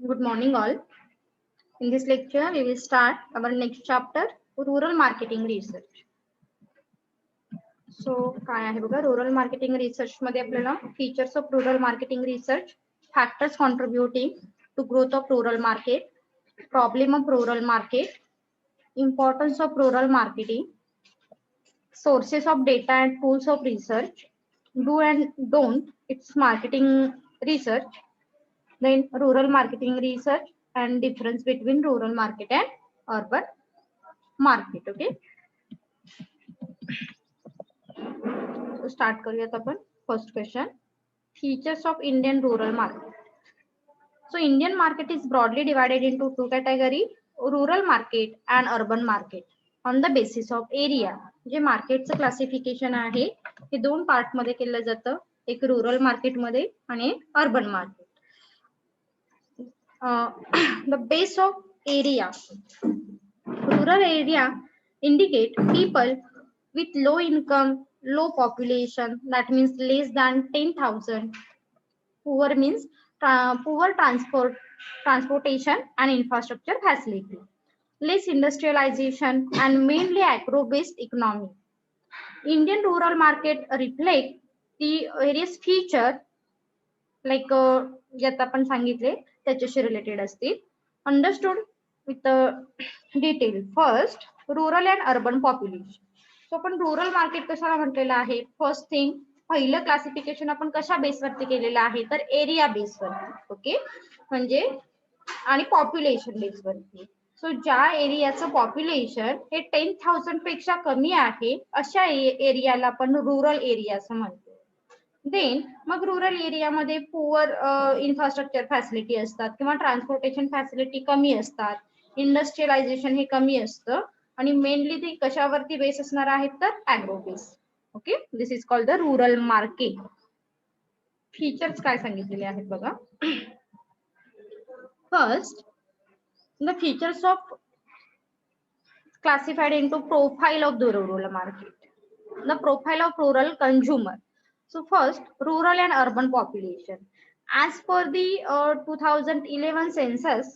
Good morning, all. In this lecture, we will start our next chapter, rural marketing research. So, काय आहे बघा rural marketing research मध्ये आपल्याला features of rural marketing research, factors contributing to growth of rural market, problem of rural market, importance of rural marketing, sources of data and tools of research, do and don't its marketing research, then rural marketing research and difference between rural market and urban market. Okay, so start करूयात आपण. First question, features of Indian rural market. So Indian market is broadly divided into two categories, rural market and urban market on the basis of area. जे मार्केटचं classification आहे हे दोन part मध्ये केलं जातं, एक रुरल मार्केट मध्ये आणि एक urban market. The base of area, rural area indicate people with low income, low population, that means less than 10,000. Poor means poor transportation and infrastructure facility, less industrialization and mainly agro based economy. Indian rural market reflect the various feature like ज्यात आपण सांगितले त्याच्याशी related असतील. Understood with detail. First, rural and urban population. So आपण rural market कशाला म्हटलेलं आहे? First thing, पहिलं क्लासिफिकेशन आपण कशा बेसवरती केलेलं आहे तर एरिया बेसवरती. ओके, म्हणजे आणि पॉप्युलेशन बेसवरती. सो ज्या एरियाचं पॉप्युलेशन हे 10,000 पेक्षा कमी आहे अशा एरियाला आपण रुरल एरिया असं म्हणतो. देन मग रुरल एरियामध्ये पुअर इन्फ्रास्ट्रक्चर फॅसिलिटी असतात किंवा ट्रान्सपोर्टेशन फॅसिलिटी कमी असतात, इंडस्ट्रियलायझेशन हे कमी असतं आणि मेनली ते कशावरती बेस असणार आहेत तर agro base. Okay, this is called the rural market. Features काय सांगितलेले आहेत बघा. First, the features of classified into profile of the rural market. The profile of rural consumer. So first, rural and urban population. As per the 2011 census,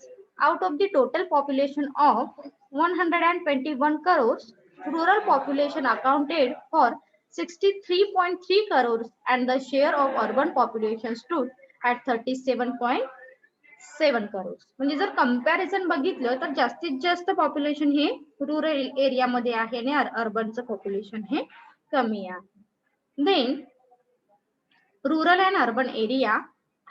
out of the total population of 121 crores, rural population accounted for 63.3 crores and the share of urban population stood at 37.7 crores. म्हणजे जर comparison बघितलं तर जास्तीत जास्त population हे rural एरियामध्ये आहे आणि अर्बनचं population हे कमी आहे. Then rural and urban area,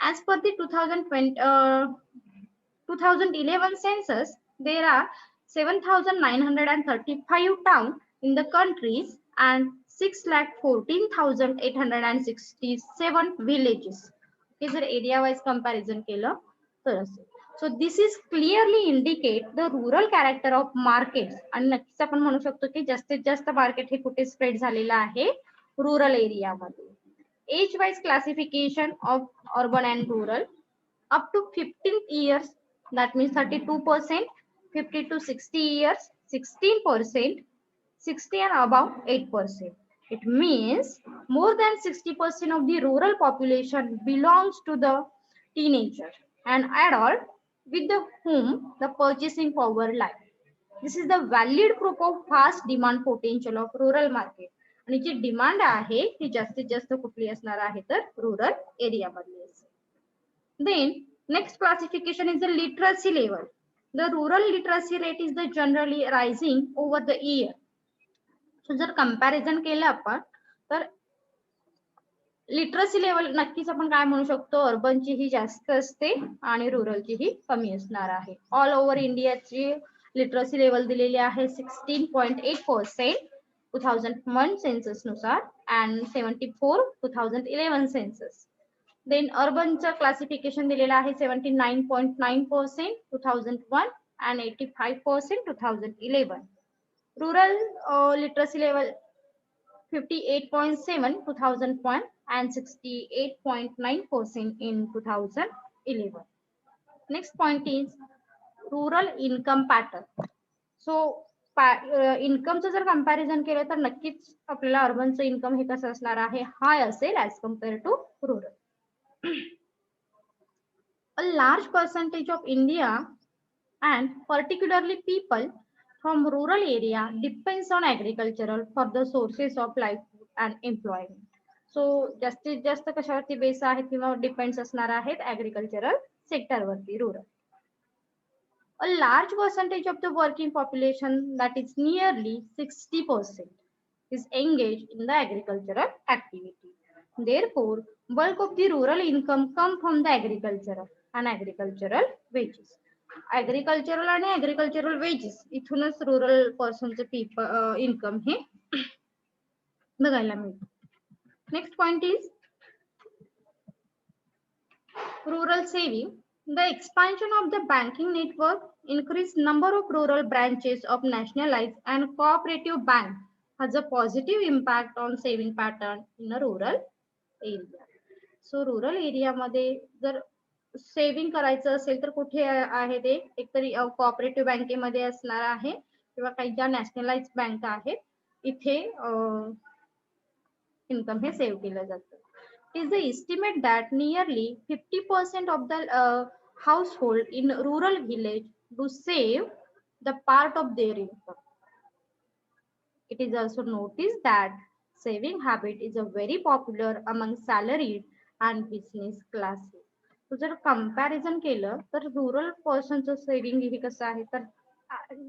as per the 2011 census, there are 7,935 towns in the countries and 6,14,867 villages. हे जर एरिया वाइज कंपॅरिझन केलं तर असेल. सो this is clearly indicate the rural character of market. आणि नक्कीच आपण म्हणू शकतो की जास्तीत जास्त मार्केट हे कुठे स्प्रेड झालेलं आहे रुरल एरियामध्ये. Age wise classification of urban and rural, up to 15th years, that means 32%, 50 to 60 years 16%, 60 and above 8%. It means more than 60% of the rural population belongs to the teenager and adult with the whom the purchasing power lies. This is the valid proof of vast demand potential of rural market. आणि जी demand आहे ती जास्तीत जास्त कुठली असणार आहे तर rural एरियामधली असेल. Then next classification is the literacy level. The rural literacy rate is the generally rising over the year. So जर कंपॅरिझन केलं आपण तर लिटरसी लेवल नक्कीच आपण काय म्हणू शकतो, अर्बनची ही जास्त असते आणि रुरलची ही कमी असणार आहे. ऑल ओव्हर इंडियाची लिटरसी लेवल दिलेली आहे 16.8% 2001 सेन्सस नुसार and 74 2011 सेन्सस. देन अर्बनचं क्लासिफिकेशन दिलेलं आहे 79.9% 2001 and 85% 2011. Rural literacy level 58.7 2001 and 68.9% in 2011. Next point is rural income pattern. So इन्कमचं जर कंपॅरिझन केलं तर नक्कीच आपल्याला अर्बनचं इन्कम हे कसं असणार आहे, हाय असेल as compare to rural. A large percentage of India and particularly people from rural area depends on agricultural for the sources of livelihood and employment. So जास्तीत जास्त कशावरती बेस आहेत किंवा डिपेंड्स असणार आहेत ऍग्रिकल्चरल सेक्टरवरती rural. A large percentage of the working population, that is nearly 60%, is engaged in the agricultural activity. Therefore, bulk of the rural income come from the agricultural and agricultural wages. Agricultural आणि agricultural wages इथूनच rural पर्सनचे people income हे बघायला मिळतं. Next point is rural saving. The expansion of the banking network increased number of rural branches of nationalized and cooperative bank has a positive impact on saving pattern in a rural area. So rural area मध्ये जर saving करायचं असेल तर कुठे आहे ते एकतरी cooperative बँकेमध्ये असणार आहे किंवा काही ज्या नॅशनलाइज बँक आहेत इथे इन्कम हे सेव्ह केलं जातं. It is the estimate that nearly 50% of the household in rural village do save the part of their income. It is also noticed that saving habit is a very popular among salaried and business classes. So जर comparison केलं तर rural पर्सनचं saving हे कसं आहे तर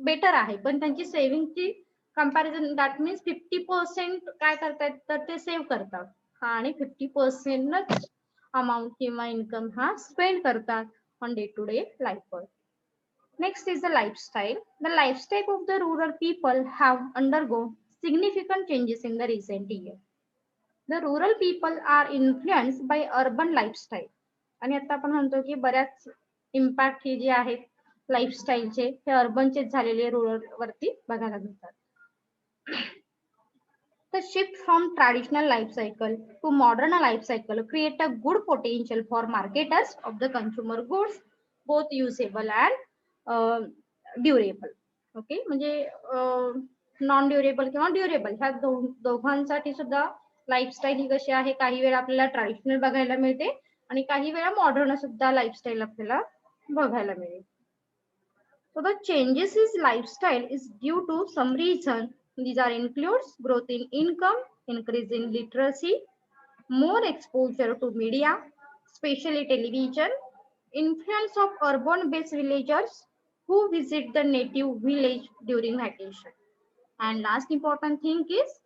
better आहे पण त्यांची सेव्हिंगची comparison that means 50% काय करतायत तर ते सेव्ह करतात आणि 50% अमाऊंट किंवा इन्कम हा स्पेंड करतात ऑन डे टू डे लाईफवर. Next is the lifestyle. The lifestyle of the rural people have undergone significant changes in the recent years. The rural people are influenced by urban lifestyle. आणि आता आपण म्हणतो की बऱ्याच impact हे जे आहेत लाईफस्टाईलचे हे अर्बनचेच झालेले rural वरती बघायला मिळतात. The shift from traditional life cycle to modern life cycle create a good potential for marketers of the consumer goods, both usable and durable. Okay म्हणजे नॉन ड्युरेबल किंवा ड्युरेबल ह्या दोघांसाठी सुद्धा लाईफस्टाईल ही कशी आहे काही वेळा आपल्याला ट्रॅडिशनल बघायला मिळते आणि काही वेळा मॉडर्न सुद्धा लाईफस्टाईल आपल्याला बघायला मिळेल. So the changes in lifestyle is due to some reason. These are includes growth in income, increase in literacy, more exposure to media, especially television, influence of urban-based villagers who visit the native village during vacation. And last important thing is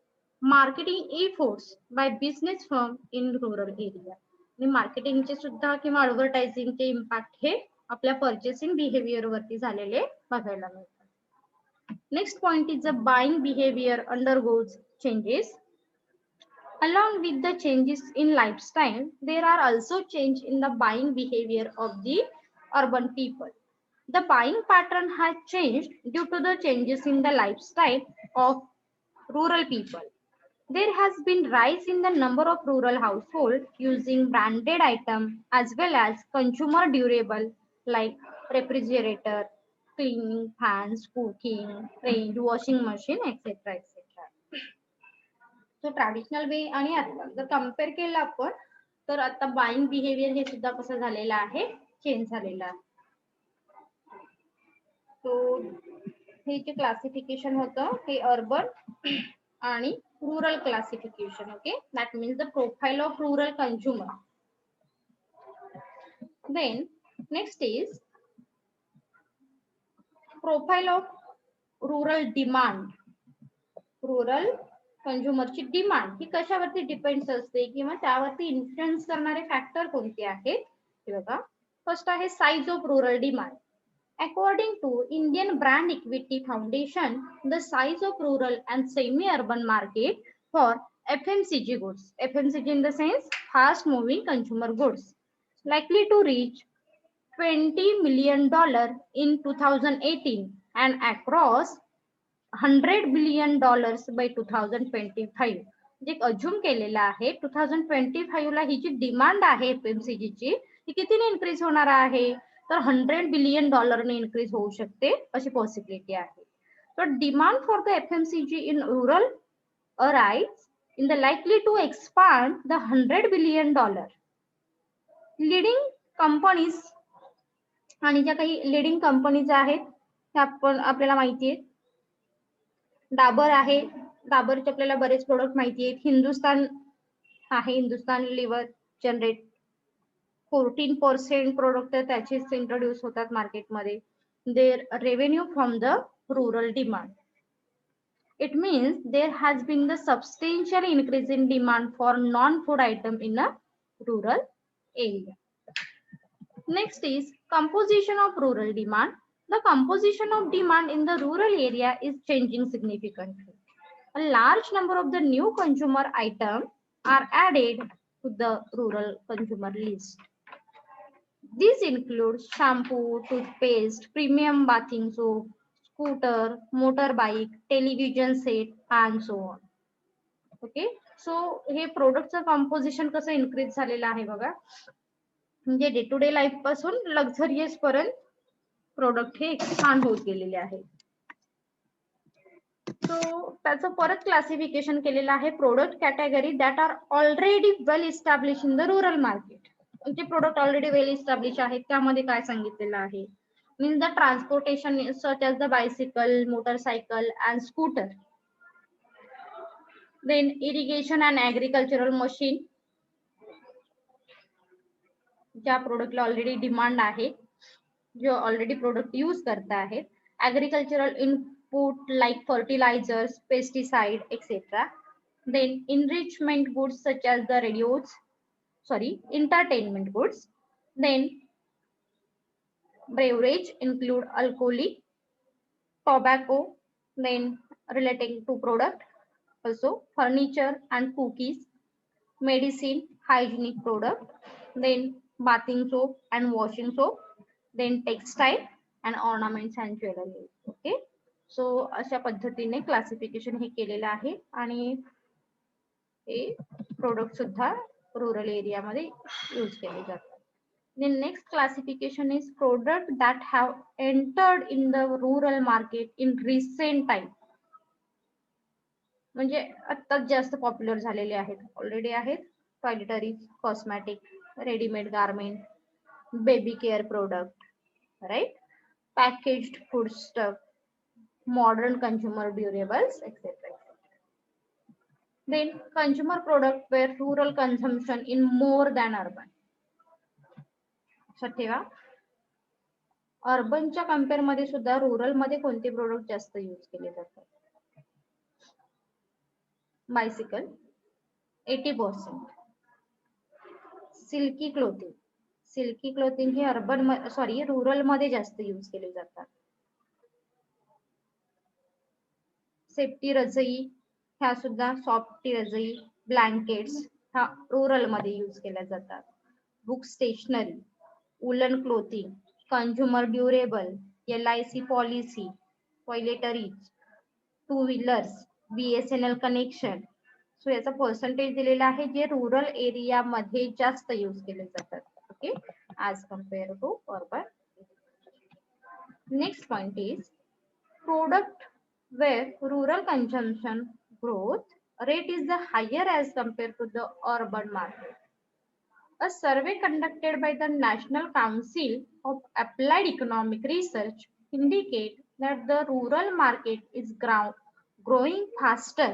marketing efforts by business firm in rural area. मार्केटिंगचे सुद्धा किंवा ऍडव्हर्टायझिंगचे impact हे आपल्या purchasing behaviour वरती झालेले बघायला मिळतात. Next point is the buying behaviour undergoes changes. Along with the changes in lifestyle, there are also change in the buying behavior of the urban people. The buying pattern has changed due to the changes in the lifestyle of rural people. There has been rise in the number of rural households using branded items as well as consumer durable like refrigerator, cleaning, fans, cooking, range, washing machine, etc. etc. So traditional वे आणि आता जर compare केलं आपण तर आता buying behaviour हे सुद्धा कसं झालेलं आहे चेंज झालेलं आहे. सो हे जे क्लासिफिकेशन होतं हे अर्बन आणि rural classification. Okay, that means the profile of rural consumer. Then next is profile of rural demand. Rural कंझ्युमरची डिमांड ही कशावरती डिपेंड्स असते किंवा त्यावरती इन्फ्लुएन्स करणारे फॅक्टर कोणते आहेत हे बघा. फर्स्ट आहे size of rural demand. According to Indian Brand Equity Foundation, the size of rural and semi-urban market for FMCG goods, FMCG in the sense fast moving consumer goods, likely to reach $20 million in 2018 and across $100 billion by 2025. J assume केलेलं आहे 2025 ला ही जी demand आहे FMCG ची ती कितीने increase होणार आहे तर $100 billion ने increase होऊ शकते अशी पॉसिबिलिटी आहे. So demand for the FMCG in rural arise in the likely to expand the $100 billion. Leading companies आणि ज्या काही लिडिंग कंपनीज आहेत त्या आपण आपल्याला माहिती आहे. डाबर आहे, डाबरचे आपल्याला बरेच प्रोडक्ट माहिती आहेत. हिंदुस्तान आहे, हिंदुस्तान लिव्हर जनरेट 14% प्रोडक्ट त्याचेच इंट्रोड्यूस होतात मार्केटमध्ये. There revenue from the rural demand. It means there has been the substantial increase in demand for non-food item in a rural area. Next is composition of rural demand. The composition of demand in the rural area is changing significantly. A large number of the new consumer items are added to the rural consumer list. These include shampoo, toothpaste, premium bathing soap, scooter, motorbike, television set, and so on. Okay, so हे प्रोडक्टचं composition कसं increase झालेलं आहे बघा. म्हणजे day to day life पासून luxurious पर्यंत product हे एक्सपांड होत गेलेले आहे. सो त्याचं परत क्लासिफिकेशन केलेलं आहे. Product category that are already well establish in the rural market. जे प्रोडक्ट ऑलरेडी वेल इस्टॅब्लिश आहेत त्यामध्ये काय सांगितलेलं आहे. Means the transportation such as the bicycle, motorcycle and scooter. Then irrigation and agricultural machine, ज्या प्रोडक्टला already demand आहे, जो already product use करता आहेत. Agricultural input like fertilisers, pesticide etcetera. Then enrichment goods such as the radios, entertainment goods. Then beverage include alcoholic, tobacco. Then relating to product also furniture and cookies, medicine, hygienic product. Then bathing soap and washing soap. Then textile and ornaments and jewelry. Okay, so अशा पद्धतीने classification हे केलेलं आहे आणि हे product सुद्धा rural area मध्ये use केले जातात. The next classification is product that have entered in the rural market in recent time. म्हणजे आता जास्त पॉप्युलर झालेले आहेत, ऑलरेडी आहेत. Toiletries, cosmetic, readymade garment, baby care product, right, packaged food stuff, modern consumer durables, etc. Then consumer product where rural consumption in more than urban. लक्षात ठेवा, अर्बनच्या compare मध्ये सुद्धा रुरल मध्ये कोणते प्रोडक्ट जास्त यूज केले जातात. Bicycle 80%, silky clothing, silky clothing हे रुरल मध्ये जास्त यूज केले जातात. सेफ्टी रजई ह्या सुद्धा, सॉफ्टी रजई, ब्लँकेट्स ह्या रुरल मध्ये यूज केल्या जातात. Book stationery, woollen clothing, consumer durable, LIC policy, toiletries, two wheelers, BSNL connection. So याचा पर्सेंटेज दिलेला आहे जे रुरल एरिया मध्ये जास्त यूज केले जातात. Okay, as compare to urban. Next point is product where rural consumption growth rate is the higher as compared to the urban market. A survey conducted by the National Council of Applied Economic Research indicate that the rural market is growing faster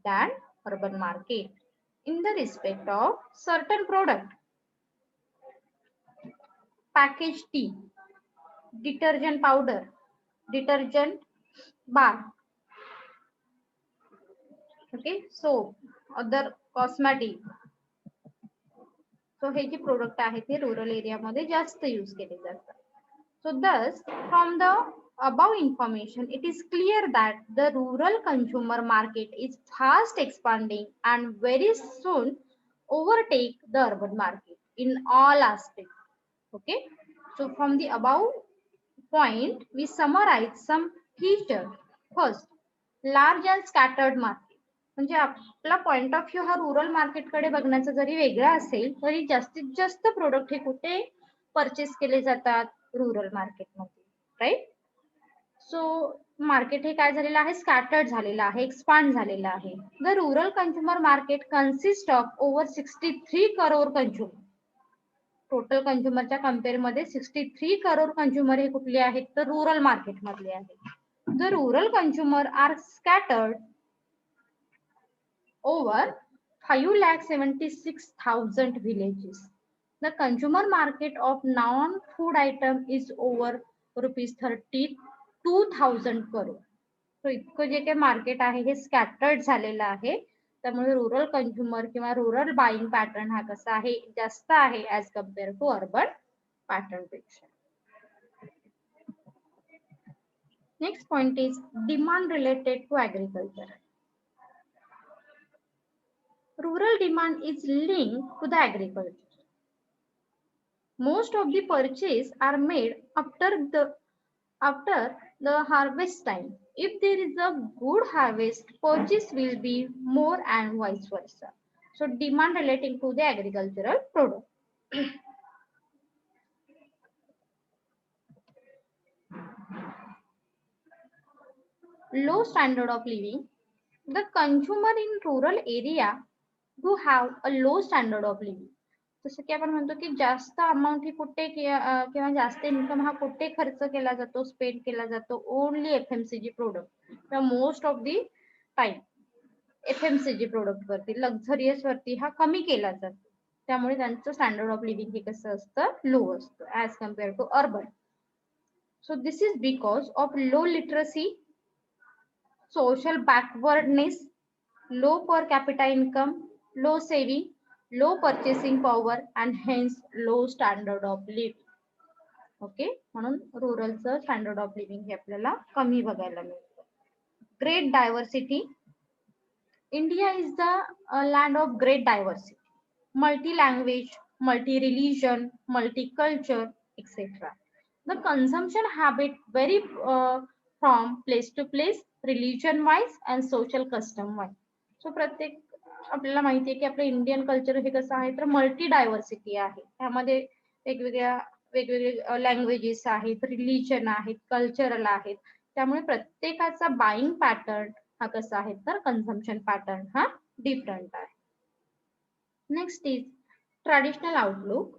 than urban market in the respect of certain product. Packaged tea, detergent powder, detergent bar, okay, soap, other cosmetic. So hey J product आहेत ते rural area मध्ये जास्त use केले जातात. So thus from the above information it is clear that the rural consumer market is fast expanding and very soon overtake the urban market in all aspects. Okay, so from the above point we summarize some features. First, large and scattered market. म्हणजे आपला point of view हा rural market कडे बघण्याचा जरी वेगळा असेल तरी जास्तीत जास्त प्रोडक्ट हे कुठे परचेस केले जातात, रुरल मार्केटमध्ये, राईट. सो मार्केट हे काय झालेलं आहे, स्कॅटर्ड झालेलं आहे, एक्सपांड झालेलं आहे. The rural consumer market consist of over 63 crore consumer. Total कंझ्युमरच्या कम्पेअर मध्ये 63 करोड कंझ्युमर हे कुठले आहेत तर रुरल मार्केट मधले आहेत. The rural consumer are scattered over 5,76,000 villages. The consumer market of non-food item is over rupees 32,000 crore. So इतकं जे काही market आहे हे स्कॅटर्ड झालेलं आहे. त्यामुळे रुरल कंझ्युमर किंवा रुरल बाईंग पॅटर्न हा कसा आहे जास्त आहे as compare to urban pattern पेक्षा. Next point is demand related to agriculture. Rural demand is linked to the agriculture. Most of the purchase are made after the harvest time. If there is a good harvest, purchase will be more and vice versa. So demand relating to the agricultural product. Low standard of living. The consumer in rural area who have a low standard of living. जसं की आपण म्हणतो की जास्त amount ही कुठे किंवा जास्त income हा कुठे खर्च केला जातो स्पेंड केला जातो ओनली एफएमसीजी प्रोडक्ट किंवा most of the time FMCG product वरती लक्झरियस वरती हा कमी केला जातो. त्यामुळे त्यांचं स्टँडर्ड ऑफ लिव्हिंग हे कसं असतं लो असतं as compare to urban. So this is because of low literacy, social backwardness, low per capita income, low saving, low purchasing power and hence low standard of living. Okay, म्हणून रुरलचं standard of living हे आपल्याला कमी बघायला मिळतं. Great diversity. India is the land of great diversity, multi language, multi religion, multi culture etcetera. The consumption habit vary from place to place, religion wise and social custom wise. So प्रत्येक आपल्याला माहिती आहे की आपलं Indian culture हे कसं आहे तर multi diversity आहे. त्यामध्ये वेगवेगळे लँग्वेजेस आहेत, रिलीजन आहेत, कल्चरल आहेत. त्यामुळे प्रत्येकाचा बाईंग पॅटर्न हा कसा आहे तर कन्झम्पशन पॅटर्न हा डिफरंट आहे. Next is traditional outlook.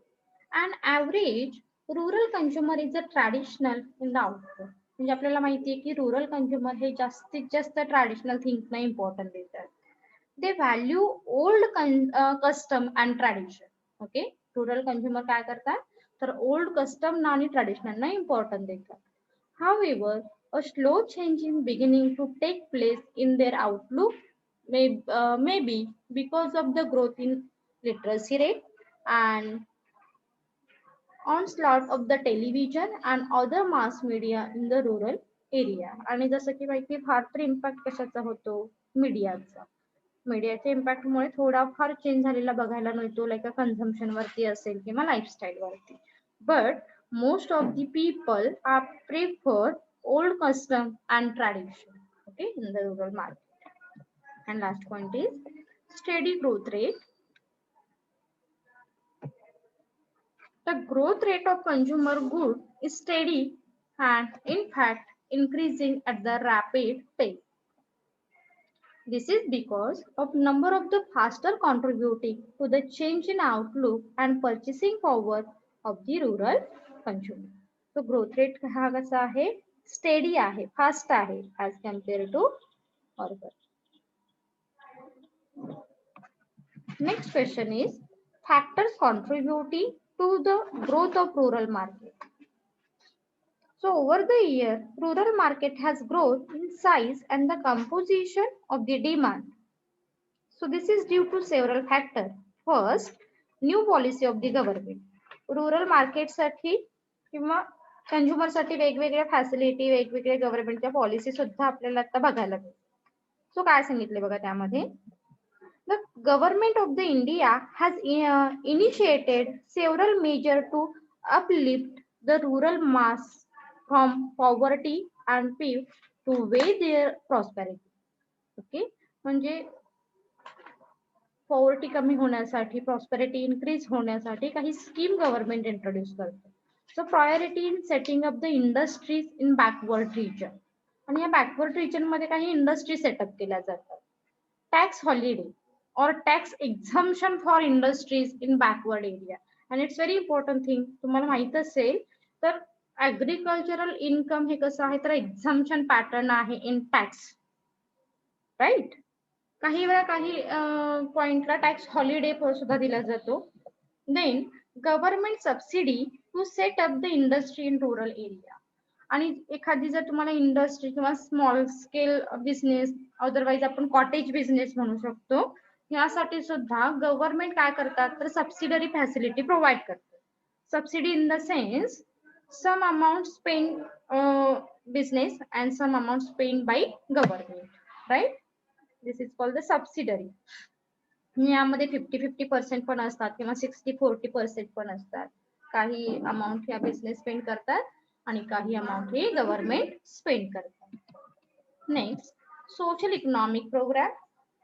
And average rural consumer is a traditional in the outlook. म्हणजे आपल्याला माहिती आहे की रुरल कंझ्युमर हे जास्तीत जास्त ट्रॅडिशनल थिंग्सना इम्पॉर्टन्स देतात. They value old custom and tradition. Okay, rural consumer काय करतात तर ओल्ड कस्टम आणि ट्रॅडिशनलना इम्पॉर्टन्स देतात. However, a slow change in beginning to take place in their outlook may be because of the growth in literacy rate and onslaught of the television and other mass media in the rural area. आणि जसं की माहिती फार तर impact कशाचा होतो मीडियाचा. मीडियाच्या इम्पॅक्टमुळे थोडाफार चेंज झालेला बघायला मिळतो लाईक कन्झम्पशन वरती असेल किंवा लाईफस्टाईल वरती. But most of the people are prefer old custom and tradition, okay, in the rural market. And last point is steady growth rate. The growth rate of consumer good is steady and in fact increasing at the rapid pace. This is because of number of the faster contributing to the change in outlook and purchasing power of the rural consumer. तो growth rate हा कसा आहे steady आहे, fast आहे as compare to urban. Next question is factors contributing to the growth of rural market. So over the year, rural market has grown in size and the composition of the demand. So this is due to several factors. First, new policy of the government. Rural market साठी किंवा consumer साठी वेगवेगळ्या facility वेगवेगळ्या गव्हर्नमेंटच्या policy सुद्धा आपल्याला आता बघायला मिळतात. सो काय सांगितले बघा त्यामध्ये the government of the India has initiated several measure to uplift the rural mass from poverty and pave to way their prosperity. Okay, म्हणजे पॉवर्टी कमी होण्यासाठी प्रॉस्पेरिटी इन्क्रीज होण्यासाठी काही स्कीम गव्हर्नमेंट इंट्रोड्यूस करते. So priority in setting up the industries in backward region. आणि या backward region मध्ये काही इंडस्ट्री सेटअप केल्या जातात. Tax holiday or tax exemption for industries in backward area आणि इट्स व्हेरी इम्पॉर्टंट थिंग, तुम्हाला माहित असेल तर ऍग्रिकल्चरल इन्कम हे कसं आहे तर एक्झाम्पशन पॅटर्न आहे इन टॅक्स, राईट. काही वेळा काही पॉइंटला टॅक्स हॉलिडे सुद्धा दिला जातो. Then government subsidy to set up the industry in rural area. आणि एखादी जर तुम्हाला इंडस्ट्री किंवा स्मॉल स्केल बिझनेस, अदरवाईज आपण कॉटेज बिझनेस म्हणू शकतो, यासाठी सुद्धा गव्हर्नमेंट काय करतात तर सबसिडरी फॅसिलिटी प्रोव्हाइड करतात. Subsidy in the sense some amount spent business and some amount spent by government, right? This is called the subsidiary. यामध्ये 50-50% पण असतात किंवा 60-40% पण असतात. काही अमाऊंट ह्या बिझनेस स्पेंड करतात आणि काही अमाऊंट हे गव्हर्नमेंट स्पेंड करतात. Next, social economic programme,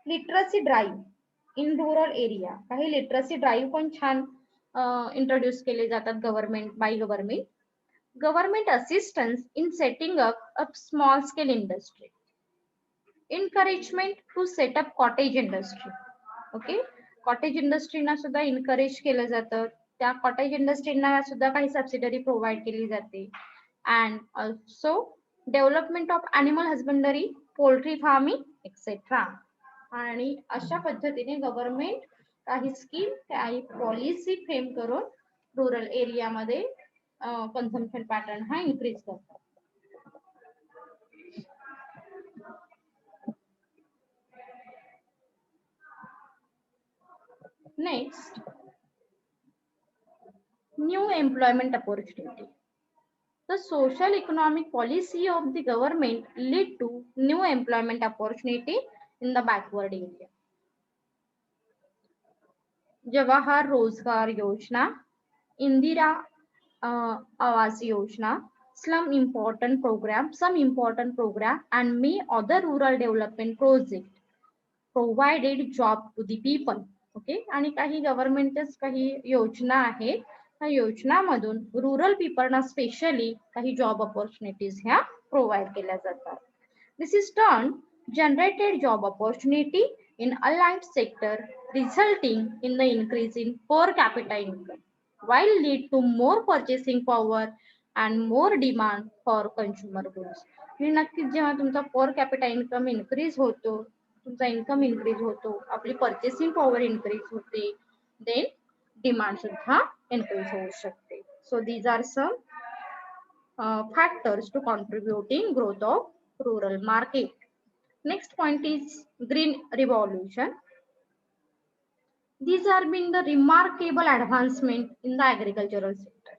literacy drive in rural area. काही लिटरसी ड्राईव्ह पण छान इंट्रोड्यूस केले जातात government by government. Government assistance in setting up a small scale industry, encouragement to set up cottage industry. Okay, cottage industry ना सुद्धा encourage केलं जातं, त्या cottage industry ना सुद्धा काही सबसिडरी प्रोव्हाइड केली जाते. And also development of animal husbandry, poultry farming, etc. आणि अशा पद्धतीने गव्हर्नमेंट काही स्कीम, काही पॉलिसी फ्रेम करून रुरल एरियामध्ये कन्झम्पशन पॅटर्न हा इन्क्रीज करतात. Next, new employment opportunity. The social economic policy of the government lead to new employment opportunity in the backward area. Jawahar रोजगार योजना, Indira Awas Yojana, some important program and may other rural development project provided job to the people. Okay, आणि काही गव्हर्नमेंटच काही योजना आहेत, त्या योजनामधून rural पीपलना specially काही job opportunities ह्या प्रोव्हाइड केल्या जातात. This is turn generated job opportunity in allied sector, resulting in the increase in per capita income, while lead to more purchasing power and more demand for consumer goods. हे नक्कीच जेव्हा तुमचा per capita income increase होतो, तुमचा income increase होतो, आपली purchasing power increase होते, then demand सुद्धा increase होऊ शकते. So these are some factors to contributing growth of rural market. Next point is green revolution. These are being the remarkable advancement in the agricultural sector.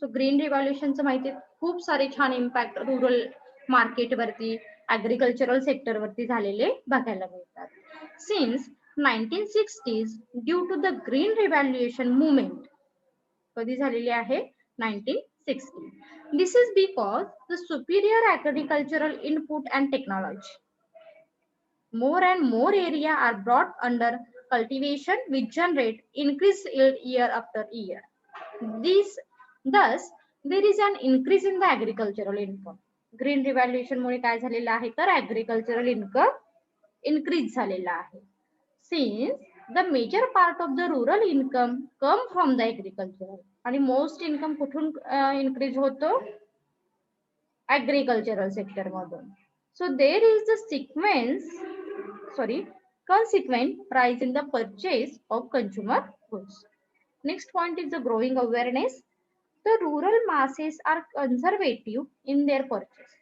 So green revolution चं माहिती खूप सारे छान impact rural market वरती, agricultural sector वरती झालेले बघायला मिळतात. Since 1960s due to the green revolution movement, कधी झालेली आहे 1960. This is because the superior agricultural input and technology. More and more area are brought under cultivation which generate increased yield year after year. Thus there is an increase in the agricultural income. Green revolution मुळे काय झालेलं आहे तर agricultural income increase झालेला आहे. Since the major part of the rural income come from the agricultural, आणि most income कुठून increase होतो agricultural sector मधून. So there is the consequent rise in the purchase of consumer goods. Next point is the growing awareness. The rural masses are conservative in their purchase.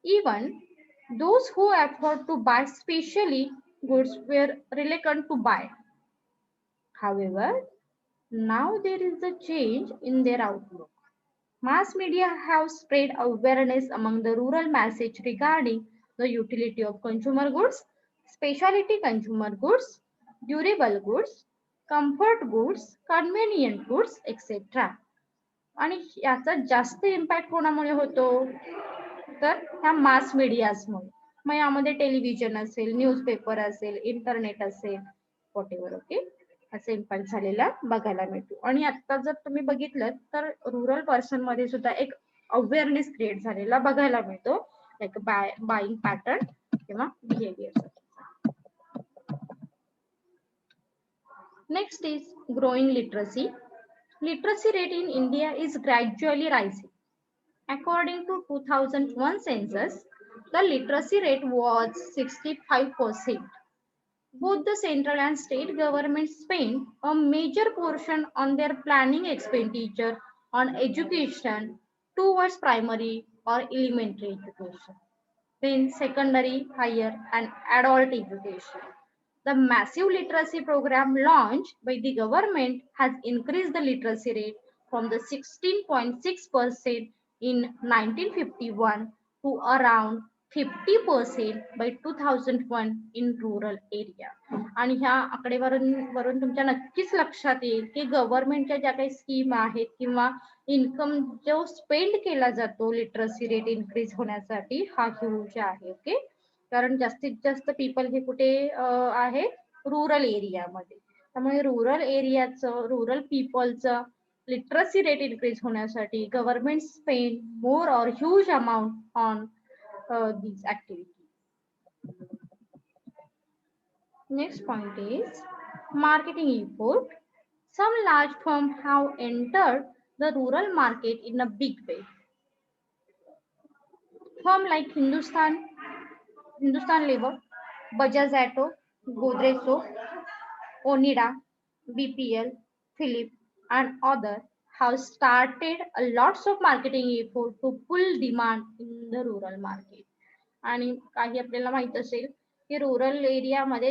Even those who afford to buy specially goods were reluctant to buy. However, now there is a change in their outlook. Mass media have spread awareness among the rural masses regarding the utility of consumer goods, specialty consumer goods, durable goods, comfort goods, convenient goods, etc. आणि याचा जास्त impact कोणामुळे होतो तर ह्या मास मीडियामुळे. मग यामध्ये television असेल, newspaper असेल, इंटरनेट असेल, व्हॉटएव्हर. ओके, असे इम्पॅक्ट झालेला बघायला मिळतो. आणि आता जर तुम्ही बघितलं तर रुरल पर्सन मध्ये सुद्धा एक अवेअरनेस क्रिएट झालेला बघायला मिळतो, लाईक बाईंग पॅटर्न किंवा behaviour. Next is growing literacy. Literacy rate in India is gradually rising. According to 2001 census, the literacy rate was 65%. Both the central and state governments spend a major portion on their planning expenditure on education towards primary or elementary education, then secondary, higher, and adult education. The massive literacy program launched by the government has increased the literacy rate from the 16.6% in 1951 to around 50% by 2001 in rural area. आणि ह्या आकडेवारीवरून तुमच्या नक्कीच लक्षात येईल की गव्हर्नमेंटच्या ज्या काही स्कीम आहेत किंवा इन्कम जो स्पेंड केला जातो लिटरसी रेट इन्क्रीज होण्यासाठी हा ह्यूज आहे. ओके, कारण जास्तीत जास्त पीपल हे कुठे आहे, रुरल एरियामध्ये. त्यामुळे रुरल एरियाचं, रुरल पीपलचं लिटरसी रेट इन्क्रीज होण्यासाठी government spend more or huge amount on these activities. Next point is marketing effort. Some large firms have entered the rural market in a big way. Firms like Hindustan Lever, Bajaj Auto, Godrej Soap, Onida, BPL, Philip, and others have started a lots of marketing effort to pull demand in the rural market. आणि काही आपल्याला माहित असेल की rural एरियामध्ये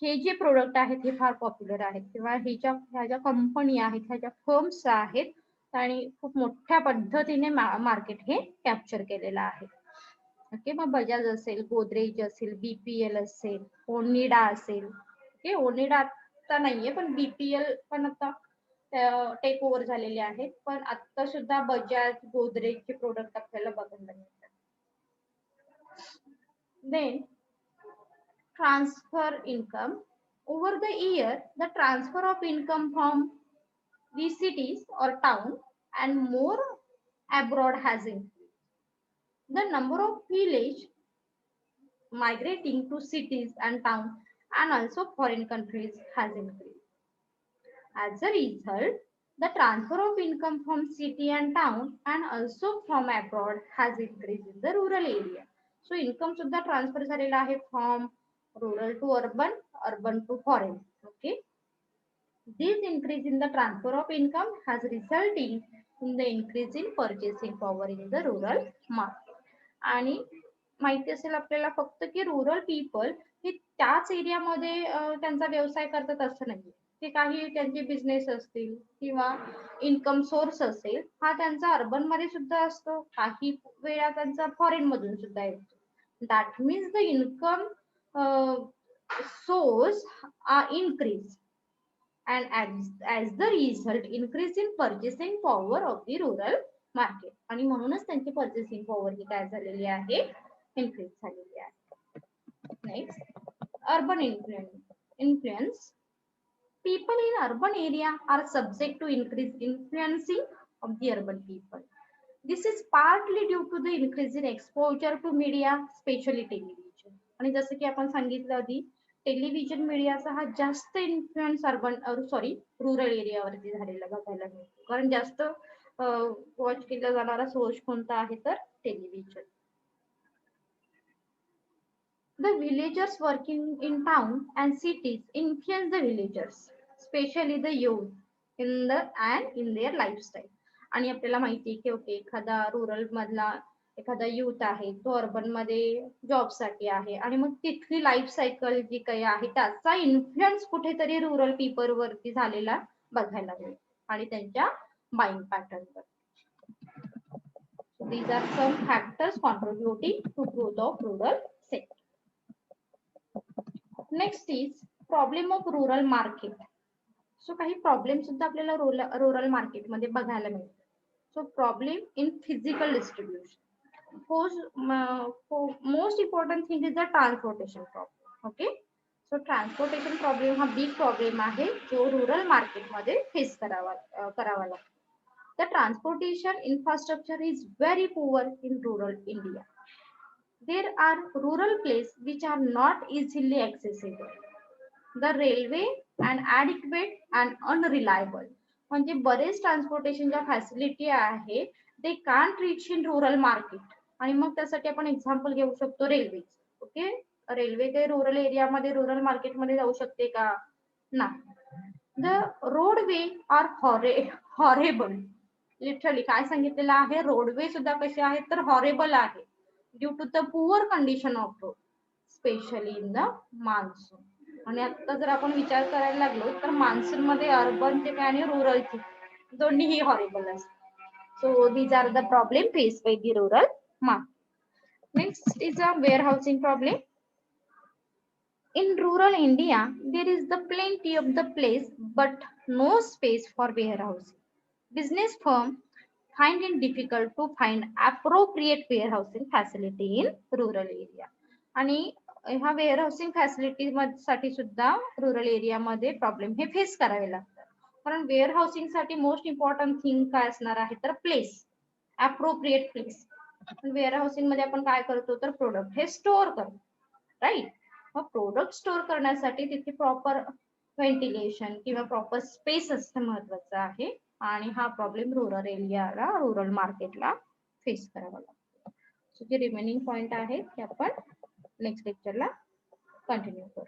हे जे product आहेत हे फार popular आहेत किंवा ह्या ज्या कंपनी आहेत, ह्या ज्या फर्म्स आहेत आणि खूप मोठ्या पद्धतीने मार्केट हे कॅप्चर केलेलं आहे. ओके, मग बजाज असेल, गोदरेज असेल, बीपीएल असेल, ओनिडा असेल. ओके, ओनिडा आता नाहीये पण बीपीएल पण आता टेक ओव्हर झालेले आहेत. पण आता सुद्धा बजाज, गोदरेजचे प्रोडक्ट आपल्याला बघायला मिळतात. Then transfer income. Over the year, the transfer of income from these cities or town and more abroad has increased. The number of village migrating to cities and towns and also foreign countries has increased. As a result, the transfer of income from city and town and also from abroad has increased in the rural area. So income सुद्धा transfer झालेला आहे from rural to urban, urban to foreign. Okay. This increase in the transfer of income has resulted in the increase in purchasing power in the rural market. आणि माहिती असेल आपल्याला फक्त की rural people हे त्याच एरियामध्ये त्यांचा व्यवसाय करतात असं नाही. ते काही त्यांचे बिझनेस असतील किंवा इन्कम सोर्स असेल हा त्यांचा अर्बन मध्ये सुद्धा असतो, काही वेळा त्यांचा फॉरेन मधून सुद्धा येतो. That means the income source are increased and as the result increase in purchasing power of the rural market. आणि म्हणूनच त्यांची पर्चेसिंग पॉवर ही काय झालेली आहे, इन्क्रीज झालेली आहे. Next, urban influence. People in urban area are subject to increased influencing of the urban people. This is partly due to the increase in exposure to media, especially television. आणि जसं की आपण सांगितलं आधी, टेलिव्हिजन मीडियाचा हा जास्त इन्फ्लुएन्स रुरल एरियावरती झालेला बघायला मिळतो. कारण जास्त वॉच केला जाणारा सोर्स कोणता आहे तर television. The villagers working in town and cities influence the villagers, especially the youth in their lifestyle. आणि आपल्याला माहिती आहे की ओके, एखादा रुरल मधला एखादा युथ आहे तो अर्बन मध्ये जॉब साठी आहे आणि मग तिथली लाईफ सायकल जी काही आहे त्याचा इन्फ्लुएन्स कुठेतरी रुरल पीपल वरती झालेला बघायला मिळतो आणि त्यांच्या buying पॅटर्नवर. These are some factors contributing to growth of rural sector. Next is problem of rural market. So काही प्रॉब्लेम सुद्धा आपल्याला रुरल मार्केट मध्ये बघायला मिळतात. So problem in physical distribution. Most important thing is the transportation problem. Okay. So transportation problem हा big problem आहे जो rural market मध्ये फेस करावा लागतो. The transportation infrastructure is very poor in rural India. There are rural places which are not easily accessible. The railway and adequate and unreliable. म्हणजे बरेच transportation ज्या facility आहे ते can't reach in rural market. आणि मग त्यासाठी आपण example घेऊ शकतो रेल्वे. ओके, रेल्वे काही रुरल एरियामध्ये रुरल मार्केटमध्ये जाऊ शकते का? नाही. The roadway are horrible. Literally काय सांगितलेलं आहे, रोडवे सुद्धा कसे आहेत तर हॉरेबल आहे due to the poor condition of road specially in the monsoon. आणि आता जर आपण विचार करायला लागलो तर मान्सून मध्ये अर्बनचे आणि रुरलचे दोन्हीही हॉरेबल असतात. So these are the problem face by the rural market. Next is a warehousing problem. In rural India, there is the plenty of the place but no space for warehousing. Business firm find it difficult to find appropriate warehousing facility in rural area. आणि ह्या वेअरहाऊसिंग facility साठी सुद्धा rural एरियामध्ये problem हे face करावे लागतात. कारण वेअरहाऊसिंग साठी most important thing काय असणार आहे तर प्लेस, अप्रोप्रिएट प्लेस. वेअरहाऊसिंग मध्ये आपण काय करतो तर प्रोडक्ट हे स्टोअर करतो, राईट. मग प्रोडक्ट स्टोअर करण्यासाठी तिथे प्रॉपर व्हेंटिलेशन किंवा प्रॉपर स्पेस असणं महत्वाचं आहे. आणि हा प्रॉब्लेम रुरल एरियाला, रुरल मार्केटला फेस करावा लागतो. सो जे रिमेनिंग पॉइंट आहे ते आपण नेक्स्ट लेक्चरला कंटिन्यू करू.